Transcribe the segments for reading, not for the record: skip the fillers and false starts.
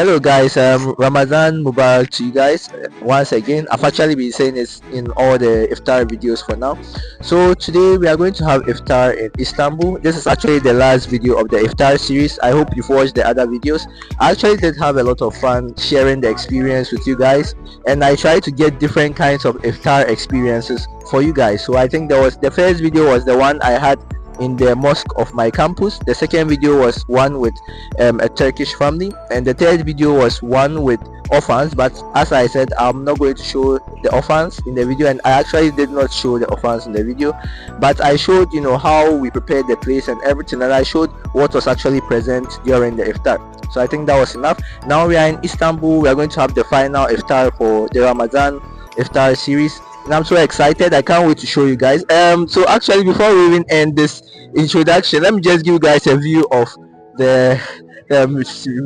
Hello guys, Ramadan Mubarak to you guys once again. I've actually been saying this in all the Iftar videos for now. So today we are going to have Iftar in Istanbul. This is actually the last video of the Iftar series. I hope you've watched the other videos. I actually did have a lot of fun sharing the experience with you guys, and I tried to get different kinds of Iftar experiences for you guys. So I think the first video was the one I had in the mosque of my campus. The second video was one with a Turkish family, and the third video was one with orphans. But as I said, I'm not going to show the orphans in the video, and I actually did not show the orphans in the video, but I showed how we prepared the place and everything, and I showed what was actually present during the iftar. So I think that was enough. Now we are in Istanbul. We are going to have the final iftar for the Ramadan iftar series, and I'm so excited. I can't wait to show you guys. So actually, before we even end this introduction, let me just give you guys a view of the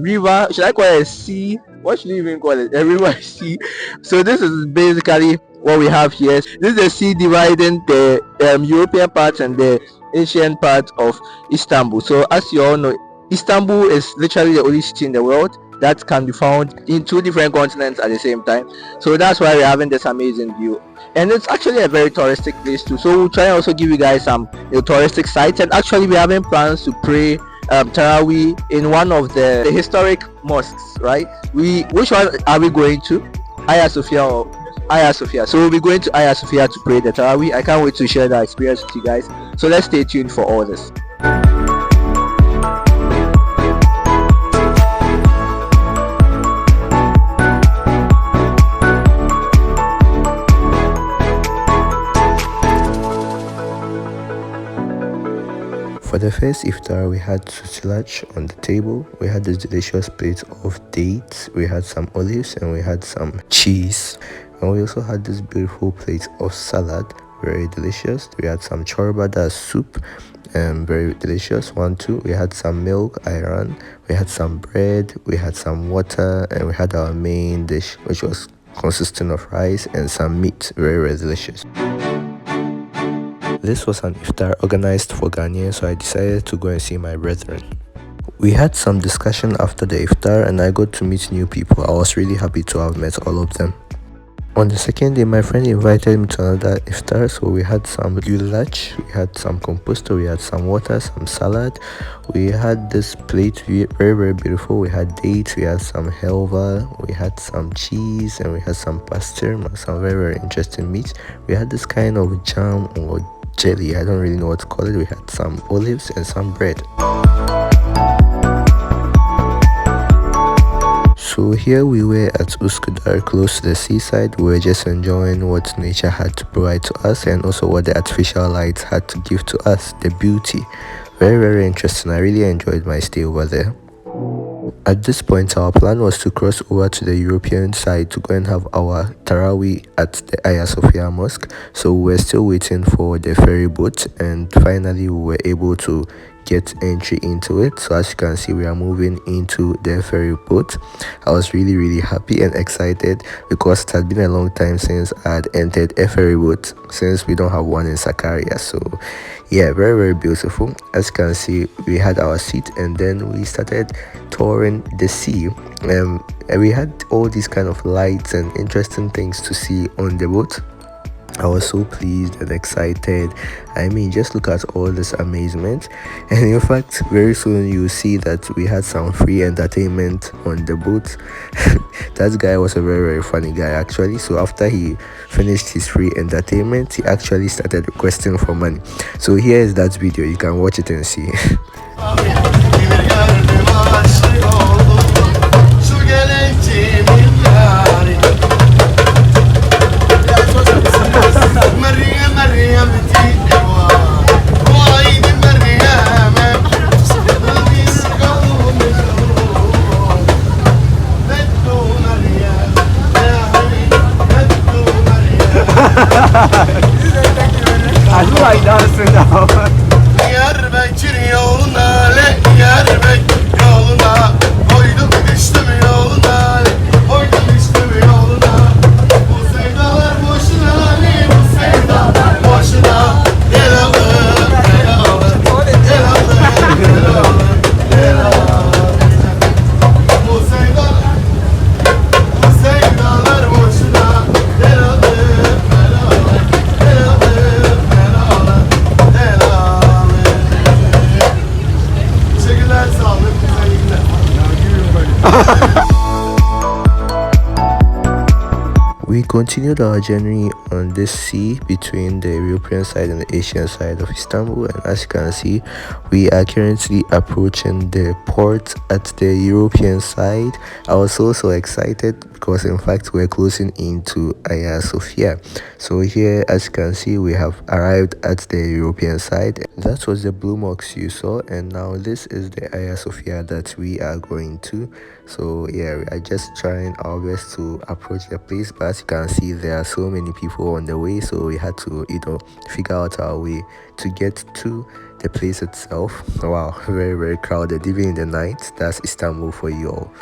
river. Should I call it a sea? What should you even call it? A river sea. So this is basically what we have here. This is the sea dividing the European part and the Asian part of Istanbul. So as you all know, Istanbul is literally the only city in the world that can be found in two different continents at the same time. So that's why we're having this amazing view, and it's actually a very touristic place too. So we'll try and also give you guys some touristic sites, and actually we're having plans to pray Taraweeh in one of the historic mosques, right? Which one are we going to? Hagia Sofia or Hagia Sofia? So we'll be going to Hagia Sofia to pray the Taraweeh. I can't wait to share that experience with you guys, so let's stay tuned for all this. For the first iftar, we had sutilaj on the table. We had this delicious plate of dates, we had some olives, and we had some cheese. And we also had this beautiful plate of salad, very delicious. We had some chorba, that's soup, very delicious one too. We had some milk, ayran, we had some bread, we had some water, and we had our main dish, which was consisting of rice and some meat, very, very delicious. This was an iftar organized for Ghanaians, so I decided to go and see my brethren. We had some discussion after the iftar, and I got to meet new people. I was really happy to have met all of them. On the second day, my friend invited me to another iftar, so we had some goulash, we had some composto, we had some water, some salad. We had this plate, very, very beautiful. We had dates, we had some helva, we had some cheese, and we had some pastier, some very, very interesting meat. We had this kind of jam or jelly, I don't really know what to call it. We had some olives and some bread. So here we were at Üsküdar, close to the seaside. We were just enjoying what nature had to provide to us, and also what the artificial lights had to give to us, the beauty. Very, very interesting. I really enjoyed my stay over there. At this point, our plan was to cross over to the European side to go and have our Taraweeh at the Hagia Sophia Mosque. So we were still waiting for the ferry boat, and finally we were able to get entry into it. So as you can see, we are moving into the ferry boat. I was really, really happy and excited because it had been a long time since I had entered a ferry boat, since we don't have one in Sakarya. So yeah, very, very beautiful. As you can see, we had our seat, and then we started touring the sea, and we had all these kind of lights and interesting things to see on the boat. I was so pleased and excited. I mean, just look at all this amazement. And in fact, very soon you'll see that we had some free entertainment on the boat. That guy was a very, very funny guy actually. So after he finished his free entertainment, he actually started requesting for money. So here is that video, you can watch it and see. I do like dancing now. continued our journey on this sea between the European side and the Asian side of Istanbul, and as you can see, we are currently approaching the port at the European side. I was so excited because in fact we're closing into Hagia Sofia. So here, as you can see, we have arrived at the European side. That was the blue mosque you saw, and now this is the Hagia Sofia that we are going to. So yeah, we are just trying our best to approach the place, but as you can see, there are so many people on the way, so we had to figure out our way to get to the place itself. Wow, very crowded even in the night. That's Istanbul for you all.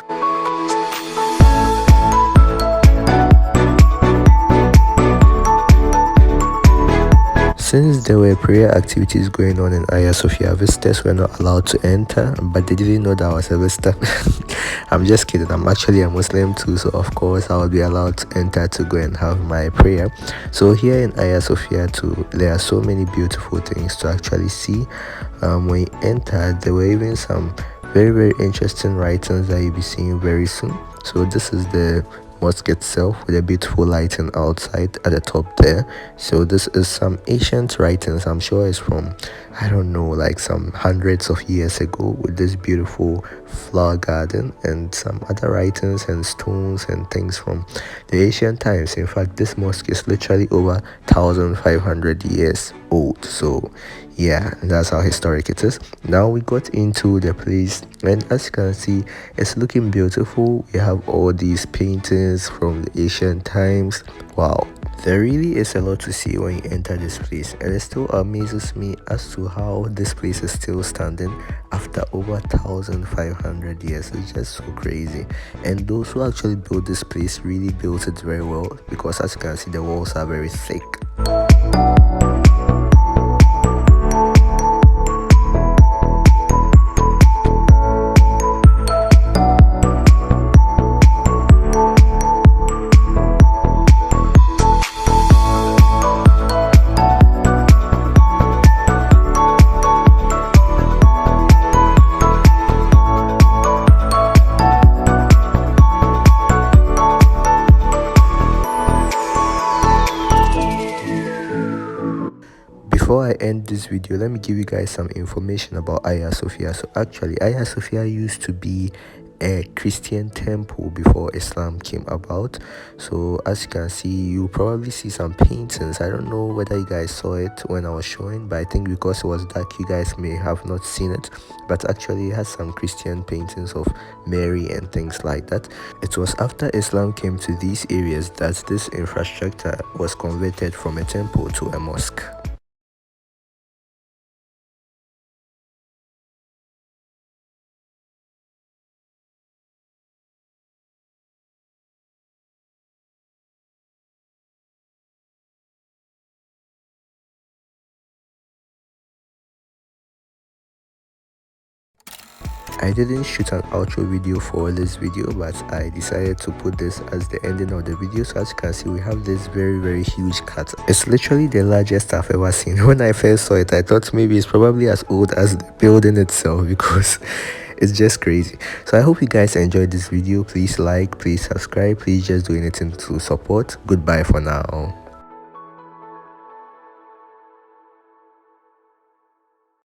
Since there were prayer activities going on in Hagia Sophia, visitors were not allowed to enter, but they didn't know that I was a visitor. I'm just kidding. I'm actually a Muslim too, so of course I will be allowed to enter to go and have my prayer. So here in Hagia Sophia too, there are so many beautiful things to actually see. When you enter, there were even some very interesting writings that you'll be seeing very soon. So this is the mosque itself with a beautiful lighting outside at the top there. So this is some ancient writings. I'm sure it's from, I don't know, like some hundreds of years ago, with this beautiful flower garden and some other writings and stones and things from the ancient times. In fact, this mosque is literally over 1500 years old. So yeah, that's how historic it is. Now we got into the place, and as you can see, it's looking beautiful. We have all these paintings from the ancient times. Wow, there really is a lot to see when you enter this place, and it still amazes me as to how this place is still standing after over 1500 years. It's just so crazy. And those who actually built this place really built it very well, because as you can see, the walls are very thick. Before I end this video, let me give you guys some information about Hagia Sophia. So actually, Hagia Sophia used to be a Christian temple before Islam came about. So as you can see, you probably see some paintings. I don't know whether you guys saw it when I was showing, but I think because it was dark, you guys may have not seen it. But actually, it has some Christian paintings of Mary and things like that. It was after Islam came to these areas that this infrastructure was converted from a temple to a mosque. I didn't shoot an outro video for this video, but I decided to put this as the ending of the video. So as you can see, we have this very huge cat. It's literally the largest I've ever seen. When I first saw it, I thought maybe it's probably as old as the building itself, because it's just crazy. So I hope you guys enjoyed this video. Please like, please subscribe, please just do anything to support. Goodbye for now.